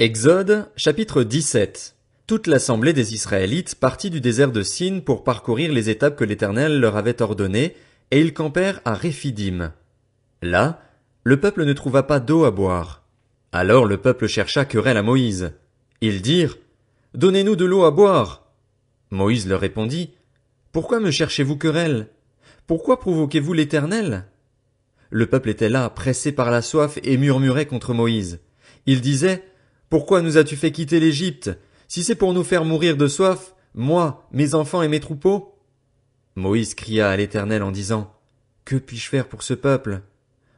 Exode, chapitre 17. Toute l'assemblée des Israélites partit du désert de Sin pour parcourir les étapes que l'Éternel leur avait ordonnées, et ils campèrent à Réphidim. Là, le peuple ne trouva pas d'eau à boire. Alors le peuple chercha querelle à Moïse. Ils dirent, « Donnez-nous de l'eau à boire. » Moïse leur répondit, « Pourquoi me cherchez-vous querelle? Pourquoi provoquez-vous l'Éternel? » Le peuple était là, pressé par la soif, et murmurait contre Moïse. Il disait, « Pourquoi nous as-tu fait quitter l'Égypte? Si c'est pour nous faire mourir de soif, moi, mes enfants et mes troupeaux? » Moïse cria à l'Éternel en disant, « Que puis-je faire pour ce peuple?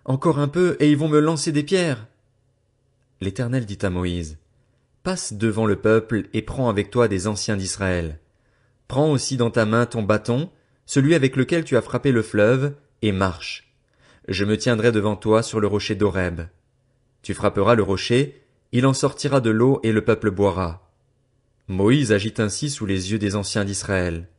Encore un peu, et ils vont me lancer des pierres. » L'Éternel dit à Moïse, « Passe devant le peuple et prends avec toi des anciens d'Israël. Prends aussi dans ta main ton bâton, celui avec lequel tu as frappé le fleuve, et marche. Je me tiendrai devant toi sur le rocher d'Horeb. Tu frapperas le rocher, il en sortira de l'eau et le peuple boira. » Moïse agit ainsi sous les yeux des anciens d'Israël.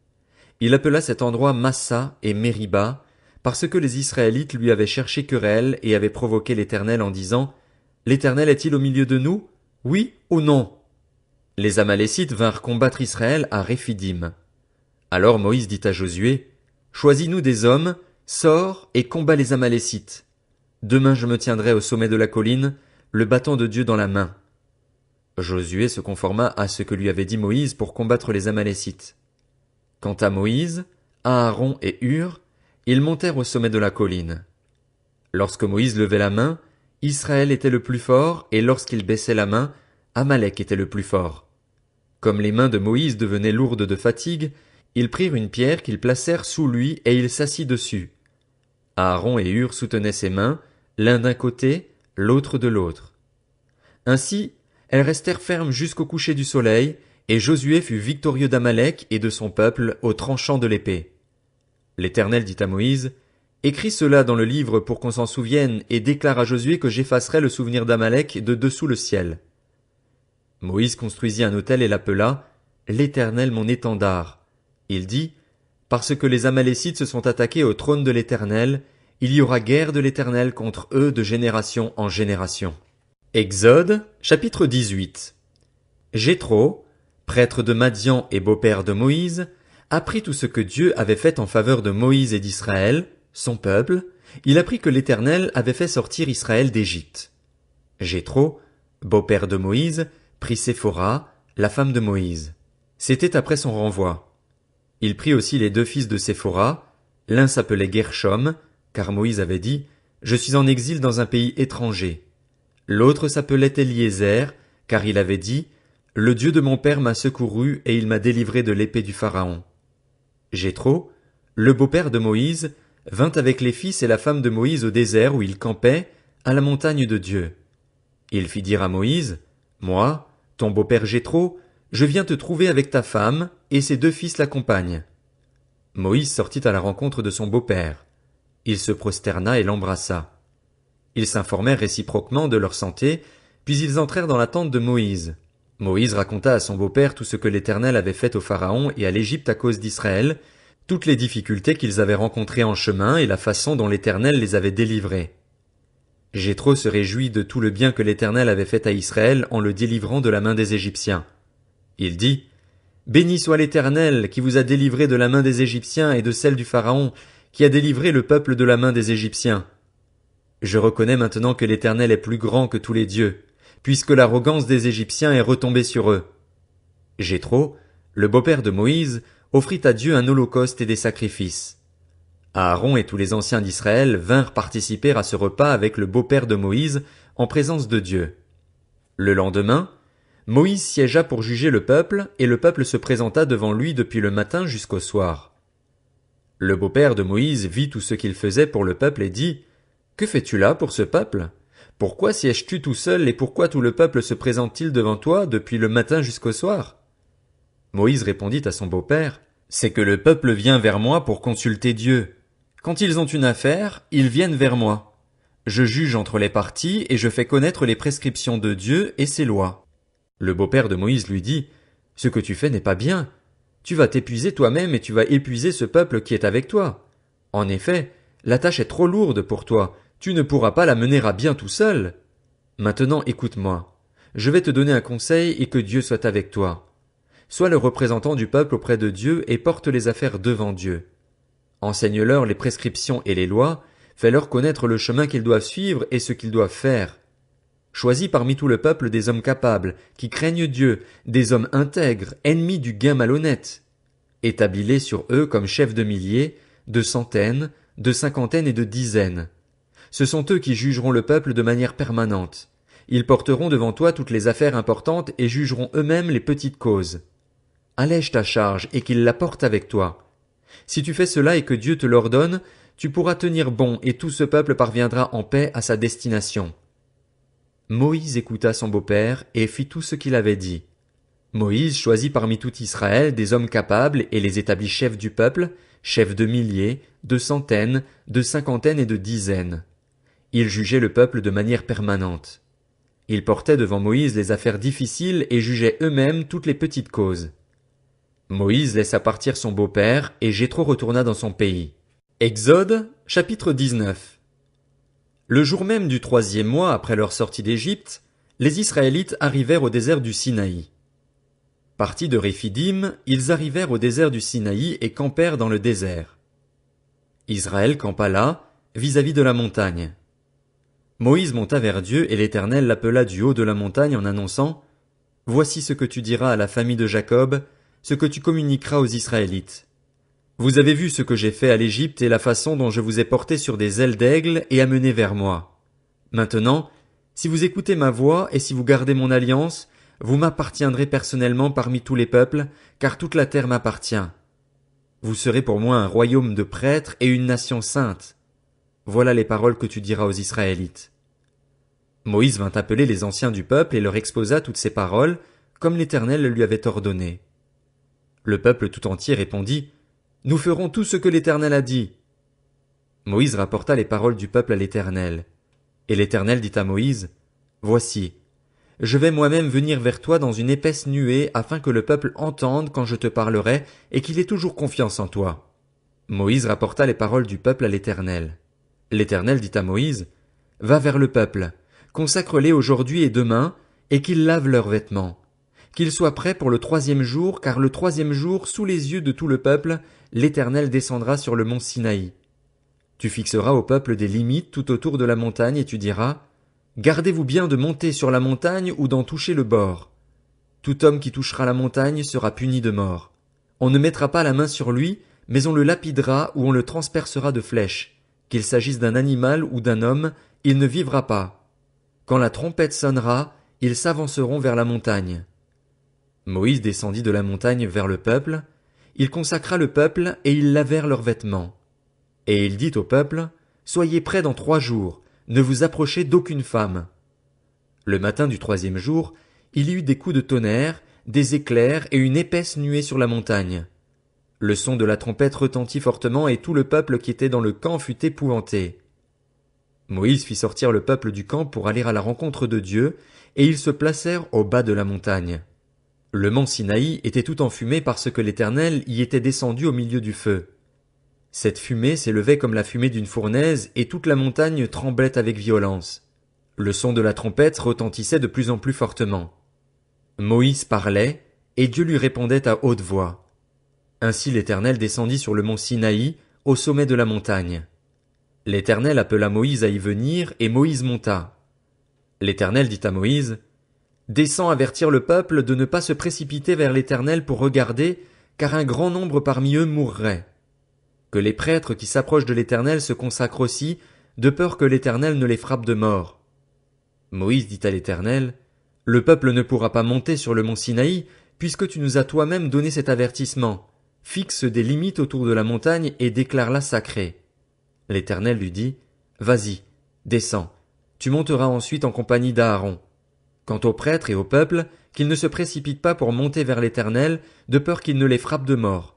Il appela cet endroit Massa et Mériba, parce que les Israélites lui avaient cherché querelle et avaient provoqué l'Éternel en disant, « L'Éternel est-il au milieu de nous? Oui ou non? » Les Amalécites vinrent combattre Israël à Réphidim. Alors Moïse dit à Josué, « Choisis-nous des hommes, sors et combats les Amalécites. Demain je me tiendrai au sommet de la colline, le bâton de Dieu dans la main. » Josué se conforma à ce que lui avait dit Moïse pour combattre les Amalécites. Quant à Moïse, Aaron et Hur, ils montèrent au sommet de la colline. Lorsque Moïse levait la main, Israël était le plus fort, et lorsqu'il baissait la main, Amalek était le plus fort. Comme les mains de Moïse devenaient lourdes de fatigue, ils prirent une pierre qu'ils placèrent sous lui et il s'assit dessus. Aaron et Hur soutenaient ses mains, l'un d'un côté, l'autre de l'autre. Ainsi, elles restèrent fermes jusqu'au coucher du soleil, et Josué fut victorieux d'Amalek et de son peuple au tranchant de l'épée. L'Éternel dit à Moïse, « Écris cela dans le livre pour qu'on s'en souvienne, et déclare à Josué que j'effacerai le souvenir d'Amalek de dessous le ciel. » Moïse construisit un autel et l'appela « L'Éternel mon étendard ». Il dit, « Parce que les Amalécites se sont attaqués au trône de l'Éternel, il y aura guerre de l'Éternel contre eux de génération en génération. » Exode, chapitre 18. Jéthro, prêtre de Madian et beau-père de Moïse, apprit tout ce que Dieu avait fait en faveur de Moïse et d'Israël, son peuple. Il apprit que l'Éternel avait fait sortir Israël d'Égypte. Jéthro, beau-père de Moïse, prit Séphora, la femme de Moïse. C'était après son renvoi. Il prit aussi les deux fils de Séphora. L'un s'appelait Gershom, car Moïse avait dit, « Je suis en exil dans un pays étranger. » L'autre s'appelait Eliezer, car il avait dit, « Le Dieu de mon père m'a secouru et il m'a délivré de l'épée du Pharaon. » Jéthro, le beau-père de Moïse, vint avec les fils et la femme de Moïse au désert où il campait, à la montagne de Dieu. Il fit dire à Moïse, « Moi, ton beau-père Jéthro, je viens te trouver avec ta femme, et ses deux fils l'accompagnent. » Moïse sortit à la rencontre de son beau-père. Il se prosterna et l'embrassa. Ils s'informèrent réciproquement de leur santé, puis ils entrèrent dans la tente de Moïse. Moïse raconta à son beau-père tout ce que l'Éternel avait fait au Pharaon et à l'Égypte à cause d'Israël, toutes les difficultés qu'ils avaient rencontrées en chemin et la façon dont l'Éternel les avait délivrés. Jéthro se réjouit de tout le bien que l'Éternel avait fait à Israël en le délivrant de la main des Égyptiens. Il dit, « Béni soit l'Éternel qui vous a délivré de la main des Égyptiens et de celle du Pharaon, qui a délivré le peuple de la main des Égyptiens. Je reconnais maintenant que l'Éternel est plus grand que tous les dieux, puisque l'arrogance des Égyptiens est retombée sur eux. » Jéthro, le beau-père de Moïse, offrit à Dieu un holocauste et des sacrifices. Aaron et tous les anciens d'Israël vinrent participer à ce repas avec le beau-père de Moïse en présence de Dieu. Le lendemain, Moïse siégea pour juger le peuple, et le peuple se présenta devant lui depuis le matin jusqu'au soir. Le beau-père de Moïse vit tout ce qu'il faisait pour le peuple et dit, « Que fais-tu là pour ce peuple? Pourquoi sièges-tu tout seul et pourquoi tout le peuple se présente-t-il devant toi depuis le matin jusqu'au soir? » Moïse répondit à son beau-père, « C'est que le peuple vient vers moi pour consulter Dieu. Quand ils ont une affaire, ils viennent vers moi. Je juge entre les parties et je fais connaître les prescriptions de Dieu et ses lois. » Le beau-père de Moïse lui dit, « Ce que tu fais n'est pas bien. Tu vas t'épuiser toi-même et tu vas épuiser ce peuple qui est avec toi. En effet, la tâche est trop lourde pour toi, tu ne pourras pas la mener à bien tout seul. Maintenant écoute-moi. je vais te donner un conseil et que Dieu soit avec toi. Sois le représentant du peuple auprès de Dieu et porte les affaires devant Dieu. Enseigne-leur les prescriptions et les lois, fais-leur connaître le chemin qu'ils doivent suivre et ce qu'ils doivent faire. Choisis parmi tout le peuple des hommes capables, qui craignent Dieu, des hommes intègres, ennemis du gain malhonnête. Établis-les sur eux comme chefs de milliers, de centaines, de cinquantaines et de dizaines. Ce sont eux qui jugeront le peuple de manière permanente. Ils porteront devant toi toutes les affaires importantes et jugeront eux-mêmes les petites causes. Allège ta charge et qu'ils la portent avec toi. Si tu fais cela et que Dieu te l'ordonne, tu pourras tenir bon et tout ce peuple parviendra en paix à sa destination. Moïse écouta son beau-père et fit tout ce qu'il avait dit. Moïse choisit parmi tout Israël des hommes capables et les établit chefs du peuple, chefs de milliers, de centaines, de cinquantaines et de dizaines. Ils jugeaient le peuple de manière permanente. Ils portaient devant Moïse les affaires difficiles et jugeaient eux-mêmes toutes les petites causes. Moïse laissa partir son beau-père et Jéthro retourna dans son pays. Exode, chapitre 19. Le jour même du 3e mois après leur sortie d'Égypte, les Israélites arrivèrent au désert du Sinaï. Partis de Réphidim, ils arrivèrent au désert du Sinaï et campèrent dans le désert. Israël campa là, vis-à-vis de la montagne. Moïse monta vers Dieu et l'Éternel l'appela du haut de la montagne en annonçant « Voici ce que tu diras à la famille de Jacob, ce que tu communiqueras aux Israélites. Vous avez vu ce que j'ai fait à l'Égypte et la façon dont je vous ai porté sur des ailes d'aigle et amené vers moi. Maintenant, si vous écoutez ma voix et si vous gardez mon alliance, vous m'appartiendrez personnellement parmi tous les peuples, car toute la terre m'appartient. Vous serez pour moi un royaume de prêtres et une nation sainte. Voilà les paroles que tu diras aux Israélites. » Moïse vint appeler les anciens du peuple et leur exposa toutes ces paroles, comme l'Éternel le lui avait ordonné. Le peuple tout entier répondit « Nous ferons tout ce que l'Éternel a dit. » Moïse rapporta les paroles du peuple à l'Éternel. Et l'Éternel dit à Moïse « Voici, je vais moi-même venir vers toi dans une épaisse nuée afin que le peuple entende quand je te parlerai et qu'il ait toujours confiance en toi. » Moïse rapporta les paroles du peuple à l'Éternel. L'Éternel dit à Moïse « Va vers le peuple, consacre-les aujourd'hui et demain, et qu'ils lavent leurs vêtements. Qu'ils soient prêts pour le 3e jour, car le 3e jour, sous les yeux de tout le peuple, l'Éternel descendra sur le mont Sinaï. Tu fixeras au peuple des limites tout autour de la montagne et tu diras « Gardez-vous bien de monter sur la montagne ou d'en toucher le bord. Tout homme qui touchera la montagne sera puni de mort. On ne mettra pas la main sur lui, mais on le lapidera ou on le transpercera de flèches. Qu'il s'agisse d'un animal ou d'un homme, il ne vivra pas. Quand la trompette sonnera, ils s'avanceront vers la montagne. » Moïse descendit de la montagne vers le peuple, il consacra le peuple et ils lavèrent leurs vêtements. Et il dit au peuple, « Soyez prêts dans 3 jours, ne vous approchez d'aucune femme. » Le matin du 3e jour, il y eut des coups de tonnerre, des éclairs et une épaisse nuée sur la montagne. Le son de la trompette retentit fortement et tout le peuple qui était dans le camp fut épouvanté. Moïse fit sortir le peuple du camp pour aller à la rencontre de Dieu, et ils se placèrent au bas de la montagne. Le mont Sinaï était tout enfumé parce que l'Éternel y était descendu au milieu du feu. Cette fumée s'élevait comme la fumée d'une fournaise et toute la montagne tremblait avec violence. Le son de la trompette retentissait de plus en plus fortement. Moïse parlait, et Dieu lui répondait à haute voix. Ainsi l'Éternel descendit sur le mont Sinaï, au sommet de la montagne. L'Éternel appela Moïse à y venir, et Moïse monta. L'Éternel dit à Moïse, « Descends avertir le peuple de ne pas se précipiter vers l'Éternel pour regarder, car un grand nombre parmi eux mourrait. Que les prêtres qui s'approchent de l'Éternel se consacrent aussi, de peur que l'Éternel ne les frappe de mort. » Moïse dit à l'Éternel, « Le peuple ne pourra pas monter sur le mont Sinaï, puisque tu nous as toi-même donné cet avertissement. Fixe des limites autour de la montagne et déclare-la sacrée. » L'Éternel lui dit, « Vas-y, descends, tu monteras ensuite en compagnie d'Aaron. Quant aux prêtres et au peuple, qu'ils ne se précipitent pas pour monter vers l'Éternel, de peur qu'il ne les frappe de mort. »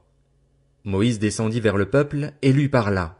Moïse descendit vers le peuple et lui parla.